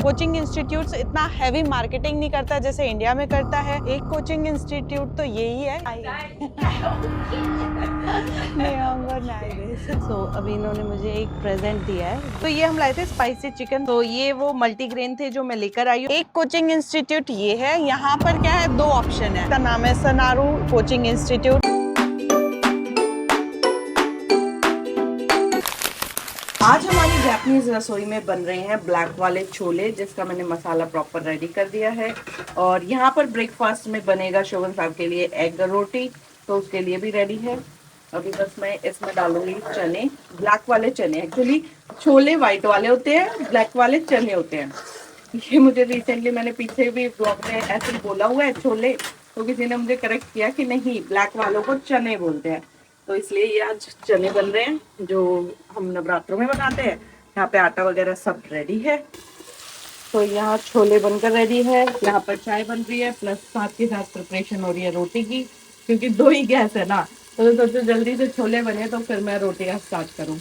Coaching institutes इतना heavy marketing नहीं करता जैसे इंडिया में करता है। एक कोचिंग इंस्टीट्यूट तो यही है। सो अभी इन्होंने मुझे एक प्रेजेंट दिया है। तो ये हम लाए थे स्पाइसी चिकन। तो ये वो मल्टीग्रेन थे जो मैं लेकर आई हूँ। एक कोचिंग इंस्टीट्यूट ये है। यहाँ पर क्या है, दो ऑप्शन है। इसका नाम है सनारू कोचिंग इंस्टीट्यूट। आज हमारी जापानीज रसोई में बन रहे हैं ब्लैक वाले छोले, जिसका मैंने मसाला प्रॉपर रेडी कर दिया है। और यहाँ पर ब्रेकफास्ट में बनेगा शोभन साहब के लिए एग रोटी, तो उसके लिए भी रेडी है। अभी बस मैं इसमें डालूंगी चने, ब्लैक वाले चने। एक्चुअली छोले व्हाइट वाले होते हैं, ब्लैक वाले चने होते हैं। ये मुझे रिसेंटली मैंने पीछे भी ब्लॉग में ऐसे बोला हुआ है छोले, तो किसी ने मुझे करेक्ट किया कि नहीं, ब्लैक वालों को चने बोलते हैं। तो इसलिए ये आज चने बन रहे हैं जो हम नवरात्रों में बनाते हैं। यहाँ पे आटा वगैरह सब रेडी है। तो यहाँ छोले बनकर रेडी है, यहाँ पर चाय बन रही है, प्लस साथ के साथ प्रिपरेशन हो रही है रोटी की, क्योंकि दो ही गैस है ना। तो सोचो जल्दी से छोले बने तो फिर मैं रोटियां स्टार्ट करूँ।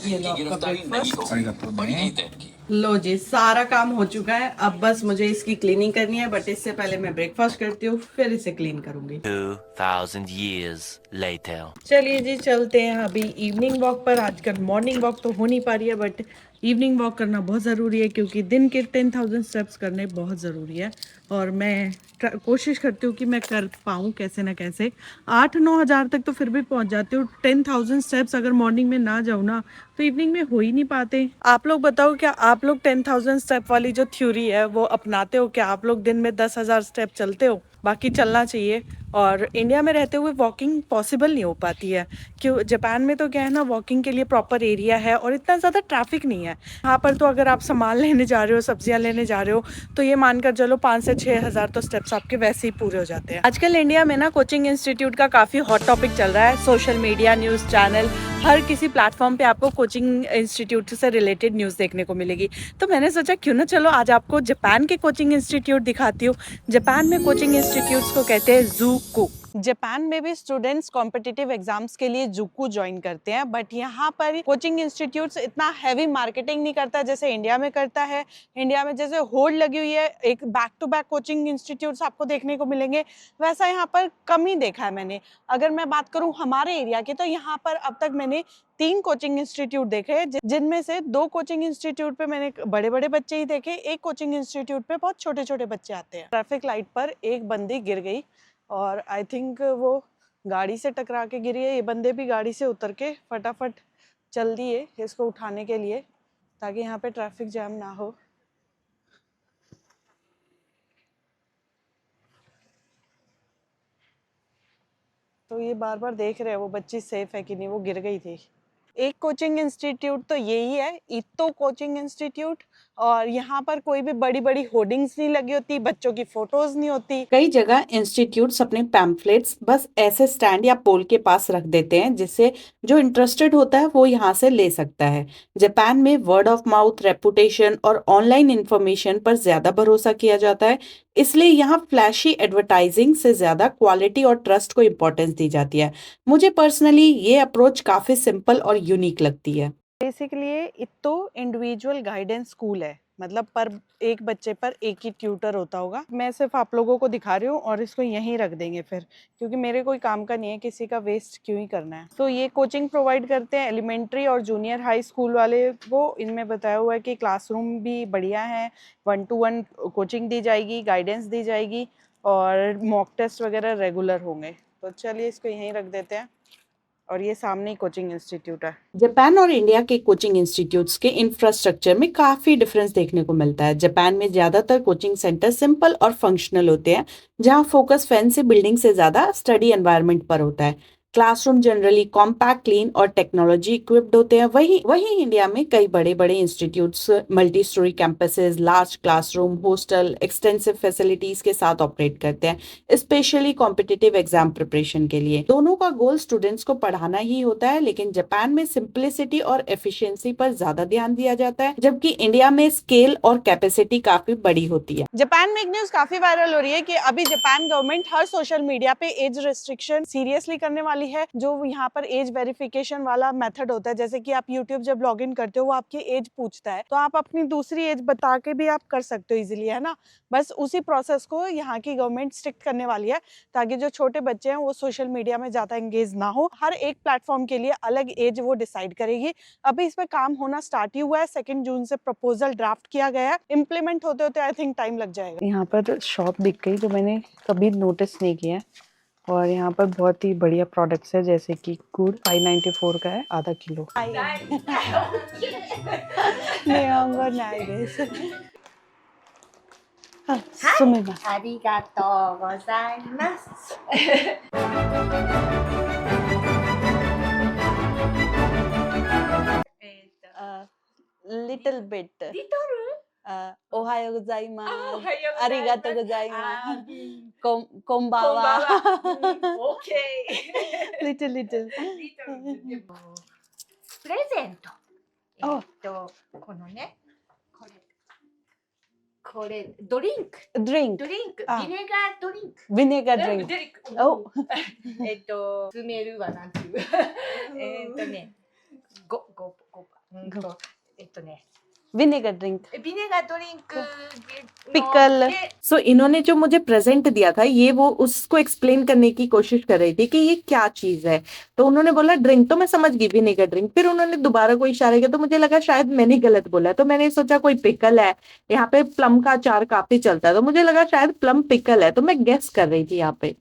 ये लो आपका ब्रेकफास्ट। लो जी, सारा काम हो चुका है। अब बस मुझे इसकी क्लीनिंग करनी है, बट इससे पहले मैं ब्रेकफास्ट करती हूँ, फिर इसे क्लीन करूंगी। 2000 years later. चलिए जी, चलते हैं अभी इवनिंग वॉक पर। आजकल मॉर्निंग वॉक तो हो नहीं पा रही है, बट इवनिंग वॉक करना बहुत ज़रूरी है, क्योंकि दिन के 10,000 स्टेप्स करने बहुत ज़रूरी है। और मैं कोशिश करती हूँ कि मैं कर पाऊँ कैसे ना कैसे। 8-9 हज़ार तक तो फिर भी पहुँच जाती हूँ। 10,000 स्टेप्स अगर मॉर्निंग में ना जाऊँ ना, तो इवनिंग में हो ही नहीं पाते। आप लोग बताओ, क्या आप लोग 10,000 स्टेप वाली जो थ्योरी है वो अपनाते हो? क्या आप लोग दिन में 10,000 स्टेप चलते हो? बाकी चलना चाहिए। और इंडिया में रहते हुए वॉकिंग पॉसिबल नहीं हो पाती है, क्यों? जापान में तो क्या है ना, वॉकिंग के लिए प्रॉपर एरिया है और इतना ज़्यादा ट्रैफिक नहीं है। यहाँ पर तो अगर आप सामान लेने जा रहे हो, सब्जियाँ लेने जा रहे हो, तो ये मानकर चलो 5 से 6 हज़ार तो स्टेप्स आपके वैसे ही पूरे हो जाते हैं। आजकल इंडिया में ना कोचिंग इंस्टीट्यूट का काफ़ी हॉट टॉपिक चल रहा है। सोशल मीडिया, न्यूज़ चैनल, हर किसी प्लेटफॉर्म पे आपको कोचिंग इंस्टीट्यूट से रिलेटेड न्यूज़ देखने को मिलेगी। तो मैंने सोचा क्यों ना चलो आज आपको जापान के कोचिंग इंस्टीट्यूट दिखाती हूँ। जापान में कोचिंग इंस्टीट्यूट्स को कहते हैं ज़ूकू। जापान में भी स्टूडेंट्स कॉम्पिटिटिव एग्जाम्स के लिए ज़ूकू ज्वाइन करते हैं, बट यहाँ पर कोचिंग इंस्टीट्यूट्स इतना हैवी मार्केटिंग नहीं करता जैसे इंडिया में करता है। इंडिया में जैसे होड़ लगी हुई है, एक back to back coaching institutes आपको देखने को मिलेंगे, वैसा यहाँ पर कम ही देखा है मैंने। अगर मैं बात करूँ हमारे एरिया की, तो यहाँ पर अब तक मैंने 3 कोचिंग इंस्टीट्यूट देखे हैं, जिनमें से 2 कोचिंग इंस्टीट्यूट पे मैंने बड़े बड़े बच्चे ही देखे, एक कोचिंग इंस्टीट्यूट पे बहुत छोटे छोटे बच्चे आते हैं। ट्रैफिक लाइट पर एक बंदी गिर गई और आई थिंक वो गाड़ी से टकरा के गिरी है। ये बंदे भी गाड़ी से उतर के फटाफट चल दिए इसको उठाने के लिए, ताकि यहाँ पे ट्रैफिक जैम ना हो। तो ये बार बार देख रहे हैं वो बच्ची सेफ है कि नहीं, वो गिर गई थी। एक कोचिंग इंस्टीट्यूट तो यही है, इतो कोचिंग इंस्टीट्यूट। और यहाँ पर कोई भी बड़ी बड़ी होर्डिंग्स नहीं लगी होती, बच्चों की फोटोज नहीं होती। कई जगह इंस्टीट्यूट्स अपने पैम्फलेट्स बस ऐसे स्टैंड या पोल के पास रख देते हैं, जिससे जो इंटरेस्टेड होता है वो यहाँ से ले सकता है। जापान में वर्ड ऑफ माउथ, रेपुटेशन और ऑनलाइन इंफॉर्मेशन पर ज्यादा भरोसा किया जाता है, इसलिए यहाँ फ्लैशी एडवर्टाइजिंग से ज्यादा क्वालिटी और ट्रस्ट को इम्पोर्टेंस दी जाती है। मुझे पर्सनली ये अप्रोच काफी सिंपल और यूनिक लगती है। बेसिकली ये इतो इंडिविजुअल गाइडेंस स्कूल है, मतलब पर एक बच्चे पर एक ही ट्यूटर होता होगा। मैं सिर्फ आप लोगों को दिखा रही हूँ और इसको यहीं रख देंगे फिर, क्योंकि मेरे कोई काम का नहीं है, किसी का वेस्ट क्यों ही करना है। तो ये कोचिंग प्रोवाइड करते हैं एलिमेंट्री और जूनियर हाई स्कूल वाले को। इनमें बताया हुआ है कि क्लासरूम भी बढ़िया है, 1-to-1 कोचिंग दी जाएगी, गाइडेंस दी जाएगी और मॉक टेस्ट वगैरह रेगुलर होंगे। तो चलिए इसको यहीं रख देते हैं। और ये सामने ही कोचिंग इंस्टीट्यूट है। जापान और इंडिया के कोचिंग इंस्टीट्यूट्स के इंफ्रास्ट्रक्चर में काफी डिफरेंस देखने को मिलता है। जापान में ज्यादातर कोचिंग सेंटर सिंपल और फंक्शनल होते हैं, जहां फोकस फैंसी बिल्डिंग से ज्यादा स्टडी एनवायरनमेंट पर होता है। क्लासरूम जनरली कॉम्पैक्ट, क्लीन और टेक्नोलॉजी इक्विप्ड होते हैं। वही इंडिया में कई बड़े बड़े institutes multi storey campuses, large classroom, hostel, extensive facilities के साथ ऑपरेट करते हैं, स्पेशली कॉम्पिटिटिव एग्जाम प्रिपरेशन के लिए। दोनों का गोल स्टूडेंट्स को पढ़ाना ही होता है, लेकिन जापान में सिंप्लिसिटी और एफिशिएंसी पर ज्यादा ध्यान दिया जाता है, जबकि इंडिया में स्केल और कैपेसिटी काफी बड़ी होती है। जापान में एक न्यूज काफी वायरल हो रही है कि अभी जापान गवर्नमेंट हर सोशल मीडिया पे एज रेस्ट्रिक्शन सीरियसली करने वाली वाली है। जो यहाँ पर एज वेरिफिकेशन वाला मेथड होता है, जैसे कि आप यूट्यूब जब लॉग इन करते हो वो आपकी एज पूछता है, तो आप अपनी दूसरी एज बता के भी आप कर सकते हो इजीली, है ना। बस उसी प्रोसेस को यहाँ की गवर्नमेंट स्ट्रिक्ट करने वाली है, ताकि जो छोटे बच्चे हैं वो सोशल मीडिया में ज़्यादा एंगेज ना हो। हर एक प्लेटफॉर्म के लिए अलग एज वो डिसाइड करेगी। अभी इस पर काम होना स्टार्ट ही हुआ है, 2 जून से प्रपोजल ड्राफ्ट किया गया है, इम्प्लीमेंट होते होते आई थिंक टाइम लग जाएगा। यहाँ पर शॉप दिख गई जो मैंने कभी नोटिस नहीं किया, और यहाँ पर बहुत ही बढ़िया प्रोडक्ट्स है, जैसे कि गुड़ 594 का है आधा kilo. सुमिमा ありがとうございます。 little bit リト ohayo gozaimasu ル arigatou gozaimasu konbanwa オッケ little ー。リトルでもプレゼント。あこのね、これドリンク。 drink ドリンク。あビネガードリンク。 vinegar ド drink リンク。おスメルはなんていう。ね、vinegar drink ビネガードリンク。 pickle सो इन्होंने जो मुझे प्रेजेंट दिया था ये वो उसको एक्सप्लेन करने की कोशिश कर रही थी कि ये क्या चीज है। तो उन्होंने बोला ड्रिंक, तो मैं समझ गई विनेगर ड्रिंक। फिर उन्होंने दोबारा कोई इशारा किया तो मुझे लगा शायद मैंने गलत बोला, तो मैंने सोचा कोई पिकल है। यहाँ पे प्लम का अचार काफी चलता है तो मुझे लगा शायद प्लम पिकल है, तो मैं गेस कर रही थी यहाँ पे।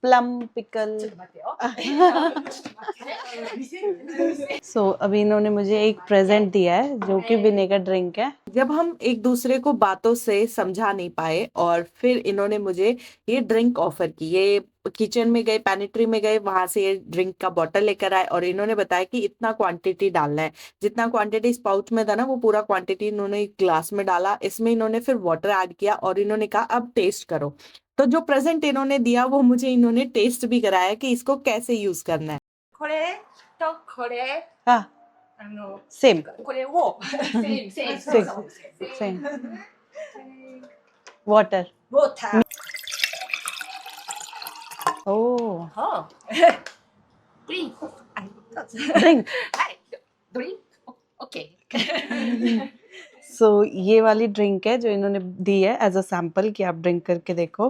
plum pickle ちょっと待ってよ。ちょっと待ってね。見せる見せる。 सो अभी इन्होंने मुझे एक प्रेजेंट दिया है जो कि विनेगर ड्रिंक है। जब हम एक दूसरे को बातों से समझा नहीं पाए और फिर इन्होंने मुझे ये ड्रिंक ऑफर की। ये किचन में गए, पैनिट्री में गए, वहां से ये ड्रिंक का बॉटल लेकर आए और इन्होंने बताया कि इतना क्वांटिटी डालना है। जितना क्वांटिटी इस पाउच में था ना वो पूरा क्वांटिटी इन्होंने एक ग्लास में डाला। इसमें इन्होंने फिर वाटर ऐड किया और इन्होंने कहा अब टेस्ट करो। तो जो प्रेजेंट इन्होंने दिया वो मुझे इन्होंने टेस्ट भी कराया कि इसको कैसे यूज करना है। これとこれ हाँ セ सेम これをセームセーム सेम そう सेम वाटर ウォーター ओह はドリンクどうぞ ड्रिंक はいドリンクオッケー सो ये वाली ड्रिंक है जो इन्होंने दी है एज अ सैंपल कि आप ड्रिंक करके देखो।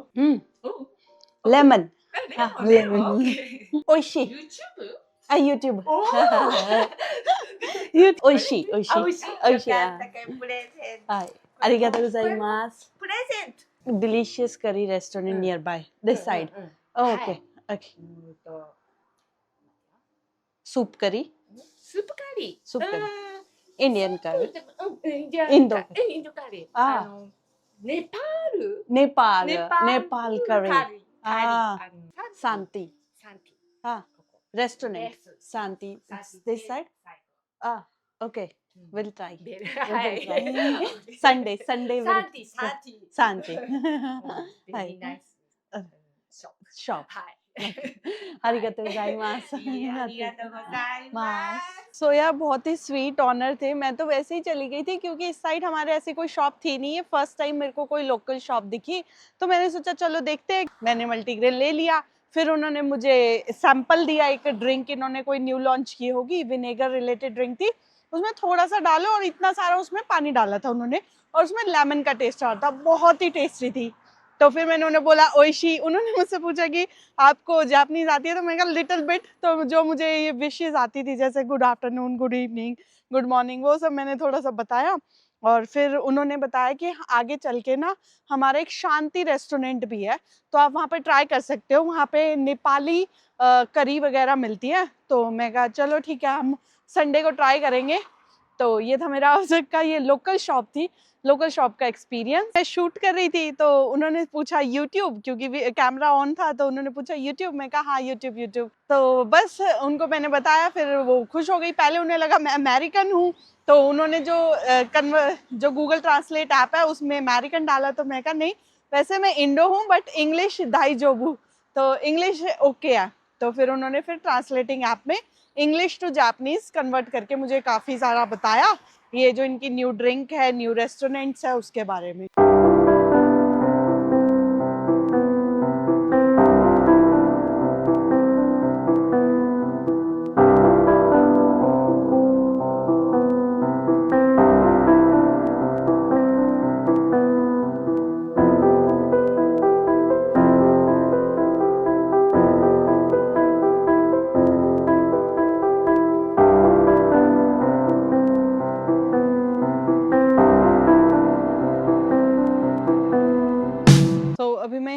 लेमन レモン レモン オッケー ओइशी YouTube YouTube おー ओइशी ओइशी あ美味しいよか ओइशी った हाँ からプレゼント हाय arigatou gozaimasu プレゼント delicious curry restaurant nearby this side うんうん oh, okay okay と soup curry スープカリー soup curry う Indian curry んじゃあインドインドカリーあのネパール Nepal ネパール Nepal curry カリーああの Santi サンティ हाँ ここ restaurant Yes. Santi サンティ this side 最 ah okay 後 we'll try ベル we'll はい try Sunday サ we'll ンティサンティ Santi ベリーナイスうんショップ shop はい arigatou gozaimasu いいありがとうございます सो यार बहुत ही sweet honour थे। मैं तो वैसे ही चली गई थी क्योंकि इस साइड हमारे ऐसी कोई शॉप थी नहीं है। फर्स्ट टाइम मेरे को कोई लोकल शॉप दिखी तो मैंने सोचा चलो देखते हैं। मैंने मल्टीग्रेन ले लिया। फिर उन्होंने मुझे सैंपल दिया, एक ड्रिंक इन्होंने कोई न्यू लॉन्च की होगी, विनेगर रिलेटेड ड्रिंक थी। उसमें थोड़ा सा डालो और इतना सारा उसमें पानी डाला था उन्होंने, और उसमें लेमन का टेस्ट आ रहा था, बहुत ही टेस्टी थी। तो फिर मैंने उन्हें बोला ओइशी। उन्होंने मुझसे पूछा कि आपको जापानीज आती है, तो मैंने कहा लिटिल बिट। तो जो मुझे ये विशेस आती थी जैसे good afternoon, good evening, good morning, वो सब मैंने थोड़ा सा बताया। और फिर उन्होंने बताया कि आगे चल के ना हमारा एक शांति रेस्टोरेंट भी है, तो आप वहाँ पे ट्राई कर सकते हो। वहाँ पे नेपाली करी वगैरह मिलती है। तो मैं कहा चलो ठीक है, हम संडे को ट्राई करेंगे। तो ये था मेरा आज का ये लोकल शॉप थी, लोकल शॉप का एक्सपीरियंस। मैं शूट कर रही थी तो उन्होंने पूछा यूट्यूब, क्योंकि कैमरा ऑन था, तो उन्होंने पूछा यूट्यूब। मैं कहा हाँ यूट्यूब यूट्यूब। तो बस उनको मैंने बताया, फिर वो खुश हो गई। पहले उन्हें लगा मैं अमेरिकन हूँ, तो उन्होंने जो गूगल ट्रांसलेट ऐप है उसमें अमेरिकन डाला, तो मैं कहा नहीं वैसे मैं इंडो हूँ बट इंग्लिश दाइजोबू, तो इंग्लिश ओके है। तो फिर उन्होंने फिर ट्रांसलेटिंग ऐप में इंग्लिश टू जापानीज कन्वर्ट करके मुझे काफ़ी सारा बताया, ये जो इनकी न्यू ड्रिंक है, न्यू रेस्टोरेंट्स है, उसके बारे में।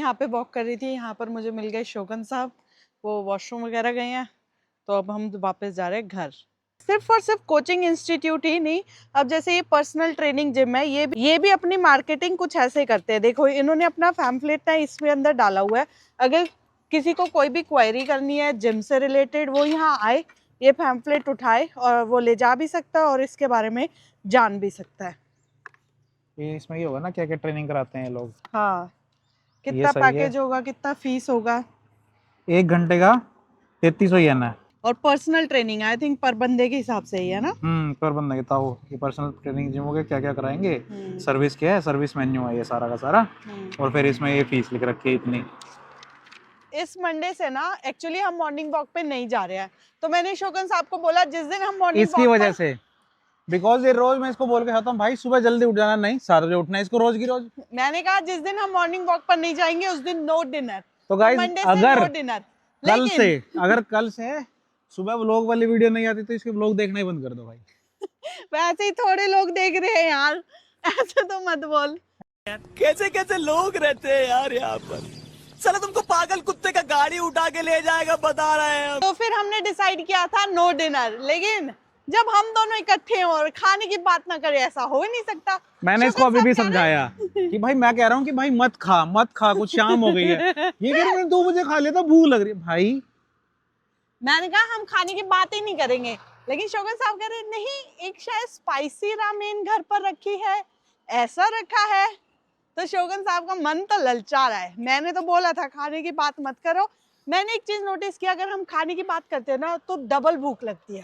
यहाँ पे वॉक कर रही थी, यहाँ पर मुझे मिल गए शोगन साहब, वो वॉशरूम वगैरह गए हैं, तो अब हम वापस जा रहे हैं घर। सिर्फ और सिर्फ कोचिंग इंस्टीट्यूट ही नहीं, अब जैसे ये पर्सनल ट्रेनिंग जिम है, ये भी अपनी मार्केटिंग कुछ ऐसे करते हैं। देखो इन्होंने अपना पैम्फलेट ना इसमें अंदर डाला हुआ है, अगर किसी को कोई भी क्वेरी करनी है जिम से रिलेटेड, वो यहाँ आए, ये पैम्फलेट उठाए और वो ले जा भी सकता है और इसके बारे में जान भी सकता है। ये इसमें ये होगा ना क्या क्या ट्रेनिंग कराते हैं ये लोग। हाँ, कितना सही है। पैकेज होगा, कितना फीस होगा। 1 घंटे का 3300 येन है। और पर्सनल ट्रेनिंग आई थिंक पर बंदे के हिसाब से ही है ना। पर बंदा कहता हो कि पर्सनल ट्रेनिंग जिम हो गया, क्या क्या कराएंगे, हम्म। सर्विस क्या है, सर्विस मेन्यू है ये सारा का सारा, और फिर इसमें ये फीस लिख रखी है इतनी। इस मंडे से ना एक्चुअली हम मॉर्निंग वॉक पे नहीं जा रहे हैं, तो मैंने शोगन साहब को बोला जिस दिन हम मॉर्निंग इसकी वजह से, बिकॉज ये रोज मैं इसको बोल के खाता हूँ भाई सुबह जल्दी उठ जाना, नहीं 7 बजे उठना है इसको रोज की रोज। मैंने कहा जिस दिन हम मॉर्निंग वॉक पर नहीं जाएंगे उस दिन नो डिनर। तो गाइस अगर नो डिनर, कल से सुबह व्लॉग वाली वीडियो नहीं आती तो इसके व्लॉग देखना ही बंद कर दो भाई। वैसे ही थोड़े लोग देख रहे हैं यार, ऐसे तो मत बोल। कैसे कैसे लोग रहते हैं यार यहाँ पर, चलो तुमको पागल कुत्ते का गाड़ी उठा के ले जाएगा बता रहे हैं। तो फिर हमने डिसाइड किया था नो डिनर, लेकिन जब हम दोनों इकट्ठे हैं और खाने की बात ना करें, ऐसा हो ही नहीं सकता। मैंने इसको अभी भी समझाया कि भाई मैं कह रहा हूँ कि भाई मत खा कुछ शाम हो गई है, ये कह रहे मैंने 2 बजे खा लिया था भूख लग रही है भाई। मैंने कहा हम खाने की बात ही नहीं करेंगे, लेकिन शोगन साहब कह रहे नहीं, एक शायद स्पाइसी रामेन घर पर रखी है, ऐसा रखा है। तो शोगन साहब का मन तो ललचा रहा है। मैंने तो बोला था खाने की बात मत करो। मैंने एक चीज नोटिस किया, अगर हम खाने की बात करते हैं ना तो डबल भूख लगती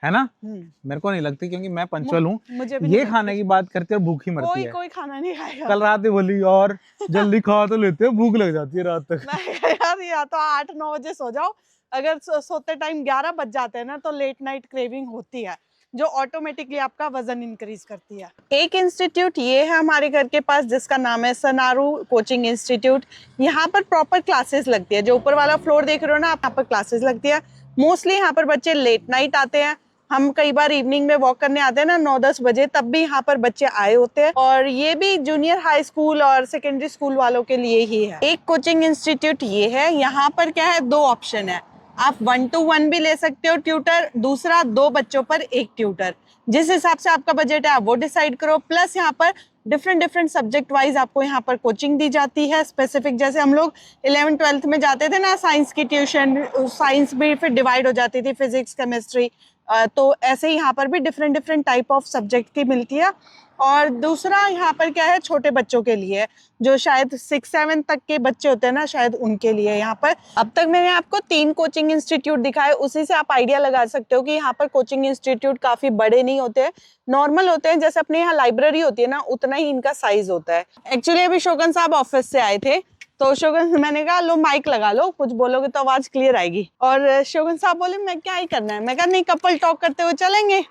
है ना। मेरे को नहीं लगती क्योंकि मैं पंचुअल हूँ। मुझे भी ये खाने की बात करते हैं भूखी मरती है। कोई खाना नहीं खाएगा। कल रात ही बोली और जल्दी खा तो लेते हैं, भूख लग जाती है रात तक। मैं कहा यार या तो 8-9 बजे सो जाओ, अगर सोते टाइम 11 बज जाते हैं ना तो लेट नाइट क्रेविंग होती है, जो ऑटोमेटिकली आपका वजन इंक्रीज करती है। एक इंस्टीट्यूट ये है हमारे घर के पास जिसका नाम है सनारू कोचिंग इंस्टीट्यूट। यहाँ पर प्रॉपर क्लासेस लगती है, जो ऊपर वाला फ्लोर देख रहे हो ना आप, यहाँ पर क्लासेस लगती है। मोस्टली यहाँ पर बच्चे लेट नाइट आते हैं। हम कई बार इवनिंग में वॉक करने आते हैं ना 9-10 बजे, तब भी यहाँ पर बच्चे आए होते हैं। और ये भी जूनियर हाई स्कूल और सेकेंडरी स्कूल वालों के लिए ही है। एक कोचिंग इंस्टीट्यूट ये है, यहाँ पर क्या है, 2 ऑप्शन है। आप 1-to-1 भी ले सकते हो ट्यूटर, दूसरा 2 बच्चों पर 1 ट्यूटर। जिस हिसाब से आपका बजट है आप वो डिसाइड करो। प्लस यहाँ पर डिफरेंट सब्जेक्ट वाइज आपको यहाँ पर कोचिंग दी जाती है स्पेसिफिक। जैसे हम लोग 11th-12th में जाते थे ना साइंस की ट्यूशन, साइंस भी फिर डिवाइड हो जाती थी, फिजिक्स, केमिस्ट्री। तो ऐसे ही यहाँ पर भी डिफरेंट टाइप ऑफ सब्जेक्ट की मिलती है। और दूसरा यहाँ पर क्या है, छोटे बच्चों के लिए, जो शायद 6-7 तक के बच्चे होते हैं ना, शायद उनके लिए यहाँ पर। अब तक मैंने आपको 3 कोचिंग इंस्टीट्यूट दिखाए, उसी से आप आइडिया लगा सकते हो कि यहाँ पर कोचिंग इंस्टीट्यूट काफी बड़े नहीं होते हैं, नॉर्मल होते हैं। जैसे अपने यहाँ लाइब्रेरी होती है ना, उतना ही इनका साइज होता है। एक्चुअली अभी शोगन साहब ऑफिस से आए थे, तो शोगन, मैंने कहा लो माइक लगा लो, कुछ बोलोगे तो आवाज क्लियर आएगी। और शोगन साहब बोले मैं क्या ही करना है, मैं कहा नहीं, कपल टॉक करते हुए चलेंगे।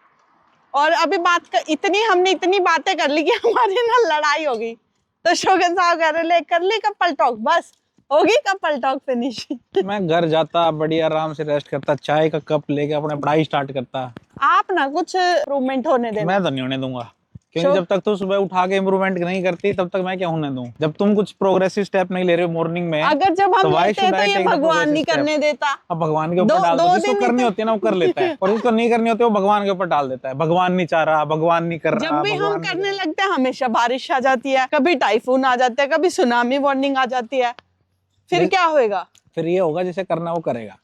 और अभी हमने इतनी बातें कर ली कि हमारी ना लड़ाई हो गई। तो शोगन साहब कह रहे कर ली कपल टॉक, बस होगी कपल टॉक फिनिश। मैं घर जाता बढ़िया आराम से रेस्ट करता, चाय का कप लेके अपने पढ़ाई स्टार्ट करता। आप ना कुछ इम्प्रूवमेंट होने देना। मैं तो नहीं होने दूंगा, क्योंकि जब तक तू सुबह उठा के इम्प्रूवमेंट नहीं करती तब तक मैं क्या होने दूं। जब तुम कुछ प्रोग्रेसिव स्टेप नहीं ले रहे हो मॉर्निंग में, अगर जब हम तो लेते हैं तो ये भगवान नहीं करने देता। अब भगवान के ऊपर डाल दो, जिसको करनी होती है ना वो कर लेता है, और जिसको नहीं करनी होती है वो भगवान के ऊपर डाल देता है। भगवान नहीं चाह रहा, भगवान नहीं कर रहा। जब भी हम करने लगते हैं हमेशा बारिश आ जाती है, कभी टाइफून आ जाता है, कभी सुनामी वार्निंग आ जाती है। फिर क्या होएगा? फिर ये होगा जिसे करना वो करेगा,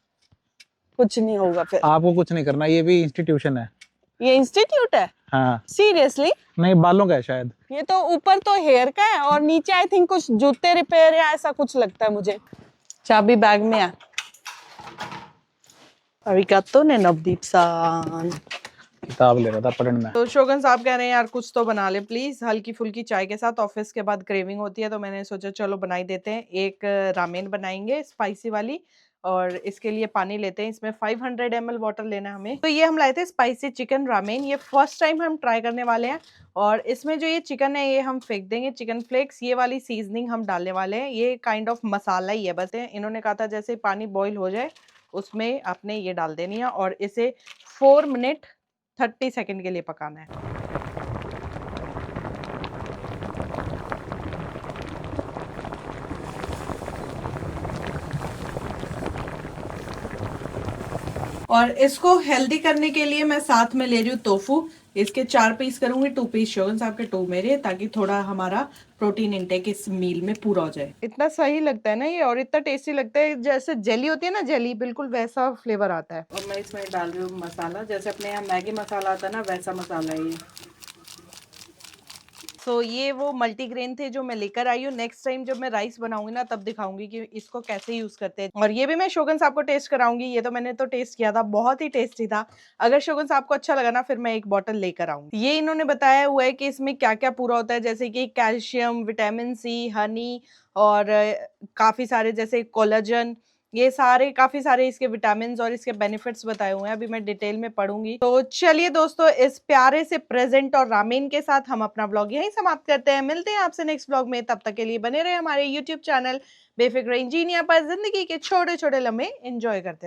कुछ नहीं होगा। फिर आपको कुछ नहीं करना। ये भी इंस्टीट्यूशन है। ये इंस्टीट्यूट है? हाँ। सीरियसली? नहीं, बालों का है शायद। ये तो ऊपर तो हेयर का है और नीचे आई थिंक कुछ जूते रिपेयर या ऐसा कुछ लगता है मुझे। चाबी बैग में है। अरिगातो ने नवदीप सान। किताब ले रहा था पढ़ने में। तो शोगन साहब कह रहे हैं यार कुछ तो बना ले प्लीज, हल्की फुल्की चाय के साथ। ऑफिस के बाद क्रेविंग होती है, तो मैंने सोचा चलो बना ही देते हैं। एक रामेन बनाएंगे स्पाइसी वाली, और इसके लिए पानी लेते हैं। इसमें 500 ml वाटर लेना है हमें। तो ये हम लाए थे स्पाइसी चिकन रामेन, ये फर्स्ट टाइम हम ट्राई करने वाले हैं। और इसमें जो ये चिकन है ये हम फेंक देंगे, चिकन फ्लेक्स, ये वाली सीजनिंग हम डालने वाले हैं। ये काइंड ऑफ मसाला ही है बस। इन्होंने कहा था जैसे पानी बॉईल हो जाए उसमें आपने ये डाल देनी है, और इसे 4 मिनट 30 सेकेंड के लिए पकाना है। और इसको हेल्दी करने के लिए मैं साथ में ले रही हूँ टोफू। इसके 4 पीस करूंगी, 2 पीस शोगन साहब के, 2 मेरे, ताकि थोड़ा हमारा प्रोटीन इंटेक इस मील में पूरा हो जाए। इतना सही लगता है ना ये, और इतना टेस्टी लगता है, जैसे जेली होती है ना, जेली, बिल्कुल वैसा फ्लेवर आता है। और मैं इसमें डाल रही हूँ मसाला, जैसे अपने यहाँ मैगी मसाला आता है ना, वैसा मसाला है ये। तो ये वो मल्टीग्रेन थे जो मैं लेकर आई हूँ। नेक्स्ट टाइम जब मैं राइस बनाऊंगी ना, तब दिखाऊंगी कि इसको कैसे यूज करते हैं, और ये भी मैं शोगन साहब को टेस्ट कराऊंगी। ये तो मैंने तो टेस्ट किया था, बहुत ही टेस्टी था। अगर शोगन साहब को अच्छा लगा ना, फिर मैं एक बॉटल लेकर आऊंगी। ये इन्होंने बताया हुआ है कि इसमें क्या क्या पूरा होता है, जैसे कि कैल्शियम, विटामिन सी, हनी, और काफी सारे जैसे कोलाजन, ये सारे काफी सारे इसके विटामिन और इसके बेनिफिट्स बताए हुए हैं। अभी मैं डिटेल में पढ़ूंगी। तो चलिए दोस्तों, इस प्यारे से प्रेजेंट और रामेन के साथ हम अपना ब्लॉग यहीं समाप्त करते हैं। मिलते हैं आपसे नेक्स्ट ब्लॉग में, तब तक के लिए बने रहे हमारे यूट्यूब चैनल बेफिक्र इंजीनियर पर। जिंदगी के छोटे छोटे लम्हे एंजॉय करते रहे।